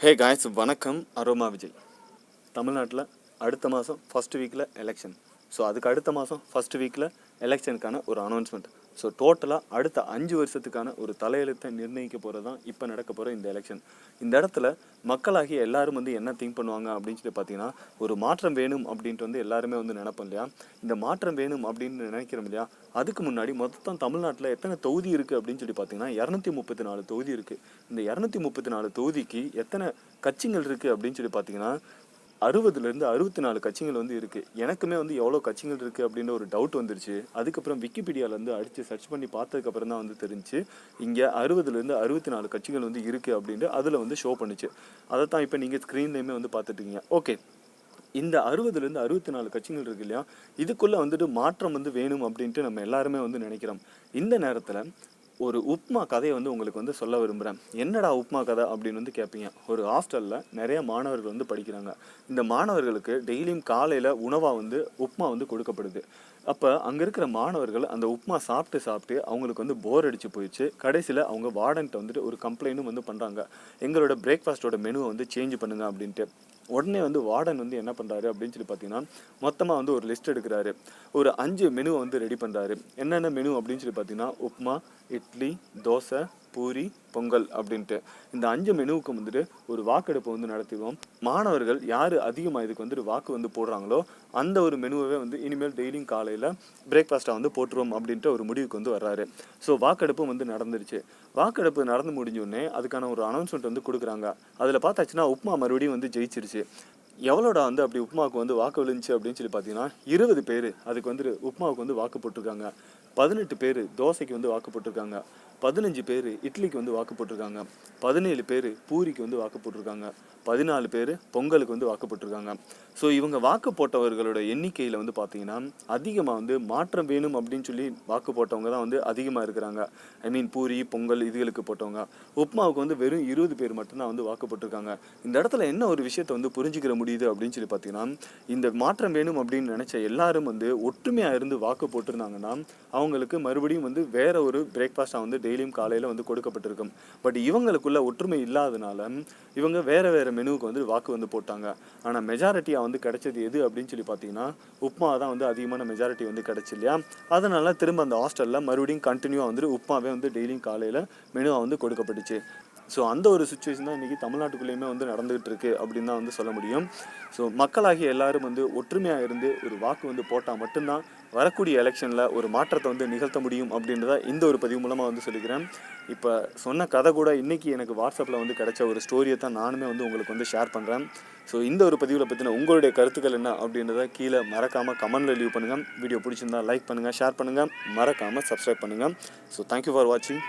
Hey guys, வணக்கம். Aromavijay தமிழ்நாட்டில் அடுத்த மாதம் ஃபஸ்ட் வீக்கில் எலெக்ஷன். ஸோ அதுக்கு அடுத்த மாதம் ஃபஸ்ட் வீக்கில் எலெக்ஷனுக்கான ஒரு அனௌன்ஸ்மெண்ட். ஸோ டோட்டலாக அடுத்த 5 வருஷத்துக்கான ஒரு தலையெழுத்தை நிர்ணயிக்க போகிறது தான் இப்போ நடக்க போகிற இந்த எலெக்ஷன். இந்த இடத்துல மக்களாகிய எல்லாரும் என்ன திங்க் பண்ணுவாங்க அப்படின்னு சொல்லி பார்த்தீங்கன்னா, ஒரு மாற்றம் வேணும் அப்படின்ட்டு எல்லாருமே நினைப்போம் இல்லையா. இந்த மாற்றம் வேணும் அப்படின்னு நினைக்கிறோம் இல்லையா. அதுக்கு முன்னாடி மொத்தம் தமிழ்நாட்டில் எத்தனை தொகுதி இருக்குது அப்படின்னு சொல்லி பார்த்தீங்கன்னா 234 தொகுதி இருக்குது. இந்த 234 தொகுதிக்கு எத்தனை கட்சிகள் இருக்குது அப்படின்னு சொல்லி பார்த்தீங்கன்னா 60லேருந்து 64 கட்சிகள் இருக்குது. எனக்குமே எவ்வளோ கட்சிகள் இருக்குது அப்படின்ற ஒரு டவுட் வந்துருச்சு. அதுக்கப்புறம் விக்கிபீடியாவிலேருந்து அடித்து சர்ச் பண்ணி பார்த்ததுக்கப்புறம் தான் தெரிஞ்சு இங்கே 60லேருந்து 64 கட்சிகள் இருக்குது அப்படின்ட்டு அதில் ஷோ பண்ணிச்சு. அதை தான் இப்போ நீங்கள் ஸ்க்ரீன்லேயுமே பார்த்துட்டீங்க. ஓகே, இந்த 60லேருந்து 64 கட்சிகள் இருக்கு இல்லையா, இதுக்குள்ளே மாற்றம் வேணும் அப்படின்ட்டு நம்ம எல்லாருமே நினைக்கிறோம். இந்த நேரத்தில் ஒரு உப்மா கதையை உங்களுக்கு சொல்ல விரும்புகிறேன். என்னடா உப்மா கதை அப்படின்னு கேட்பீங்க. ஒரு ஹாஸ்டலில் நிறைய மாணவர்கள் படிக்கிறாங்க. இந்த மாணவர்களுக்கு டெய்லியும் காலையில் உணவாக உப்மா கொடுக்கப்படுது. அப்போ அங்கே இருக்கிற மாணவர்கள் அந்த உப்மா சாப்பிட்டு அவங்களுக்கு போர் அடிச்சு போயிடுச்சு. கடைசியில் அவங்க வார்டன்ட்ட ஒரு கம்ப்ளைண்ட்டும் பண்ணுறாங்க. எங்களோட பிரேக்ஃபாஸ்ட்டோட மெனுவை சேஞ்ச் பண்ணுங்க அப்படின்ட்டு. உடனே வார்டன் என்ன பண்ணுறாரு அப்படின்னு சொல்லி பார்த்தீங்கன்னா, மொத்தமாக ஒரு லிஸ்ட் எடுக்கிறாரு. ஒரு 5 மெனுவை ரெடி பண்ணுறாரு. என்னென்ன மெனு அப்படின்னு சொல்லி பார்த்தீங்கன்னா, உப்மா, இட்லி, தோசை, பூரி, பொங்கல் அப்படின்ட்டு இந்த 5 மெனுவுக்கு ஒரு வாக்கெடுப்பு நடத்திடுவோம். மாணவர்கள் யார் அதிகமாக இதுக்கு வாக்கு போடுறாங்களோ அந்த ஒரு மெனுவை இனிமேல் டெய்லியும் காலையில் பிரேக்ஃபாஸ்ட்டாக போட்டுருவோம் அப்படின்ட்டு ஒரு முடிவுக்கு வர்றாரு. ஸோ வாக்கெடுப்பு நடந்துருச்சு. வாக்கெடுப்பு நடந்து முடிஞ்சோடனே அதுக்கான ஒரு அனௌன்ஸ்மெண்ட் கொடுக்குறாங்க. அதில் பார்த்தாச்சுன்னா உப்மா மறுபடியும் ஜெயிச்சிருச்சு. எவ்வளோடா அப்படி உப்மாவுக்கு வாக்கு விழுந்துச்சு அப்படின்னு சொல்லி பார்த்தீங்கன்னா 20 பேர் அதுக்கு உப்மாவுக்கு வாக்கு போட்டிருக்காங்க. 18 பேர் தோசைக்கு வாக்கு போட்டிருக்காங்க. 15 பேர் இட்லிக்கு வாக்கு போட்டிருக்காங்க. 17 பேர் பூரிக்கு வாக்கு போட்டிருக்காங்க. 14 பேர் பொங்கலுக்கு வாக்கு போட்டிருக்காங்க. ஸோ இவங்க வாக்கு போட்டவர்களோட எண்ணிக்கையில் பார்த்தீங்கன்னா அதிகமாக மாற்றம் வேணும் அப்படின்னு சொல்லி வாக்கு போட்டவங்க தான் அதிகமாக இருக்கிறாங்க. ஐ மீன் பூரி, பொங்கல் இதுகளுக்கு போட்டவங்க. உப்மாவுக்கு வெறும் 20 பேர் மட்டும்தான் வாக்கு போட்டிருக்காங்க. இந்த இடத்துல என்ன ஒரு விஷயத்தை புரிஞ்சுக்கிற முடியுது அப்படின்னு சொல்லி பார்த்தீங்கன்னா, இந்த மாற்றம் வேணும் அப்படின்னு நினச்ச எல்லாரும் ஒற்றுமையாக இருந்து வாக்கு போட்டிருந்தாங்கன்னா அவங்களுக்கு மறுபடியும் வேற ஒரு பிரேக்ஃபாஸ்ட்டாக டெய்லியும் காலையில் கொடுக்கப்பட்டிருக்கும். பட் இவங்களுக்குள்ள ஒற்றுமை இல்லாதனால இவங்க வேற மெனுவுக்கு வாக்கு போட்டாங்க. ஆனால் மெஜாரிட்டியாக கிடைச்சது எது அப்படின்னு சொல்லி பார்த்தீங்கன்னா உப்மா தான் அதிகமான மெஜாரிட்டி கிடைச்சு இல்லையா. அதனால திரும்ப அந்த ஹாஸ்டலில் மறுபடியும் கண்டினியூவாக உப்மாவே டெய்லியும் காலையில் மெனுவாக கொடுக்கப்பட்டுச்சு. ஸோ அந்த ஒரு சுச்சுவேஷன் தான் இன்றைக்கி தமிழ்நாட்டுக்குள்ளேயுமே நடந்துகிட்டு இருக்குது அப்படின்னு தான் சொல்ல முடியும். ஸோ மக்களாகிய எல்லாரும் ஒற்றுமையாக இருந்து ஒரு வாக்கு போட்டால் மட்டும்தான் வரக்கூடிய எலெக்ஷனில் ஒரு மாற்றத்தை நிகழ்த்த முடியும் அப்படின்றத இந்த ஒரு பதிவு மூலமாக சொல்லிக்கிறேன். இப்போ சொன்ன கதை கூட இன்றைக்கி எனக்கு வாட்ஸ்அப்பில் கிடைச்ச ஒரு ஸ்டோரியை தான் நானுமே உங்களுக்கு ஷேர் பண்ணுறேன். ஸோ இந்த ஒரு பதிவில் பற்றின உங்களுடைய கருத்துக்கள் என்ன அப்படின்றத கீழே மறக்காமல் கமெண்டில் லீவ் பண்ணுங்கள். வீடியோ பிடிச்சிருந்தா லைக் பண்ணுங்கள், ஷேர் பண்ணுங்கள், மறக்காமல் சப்ஸ்கிரைப் பண்ணுங்கள். ஸோ தேங்க்யூ ஃபார் வாட்சிங்.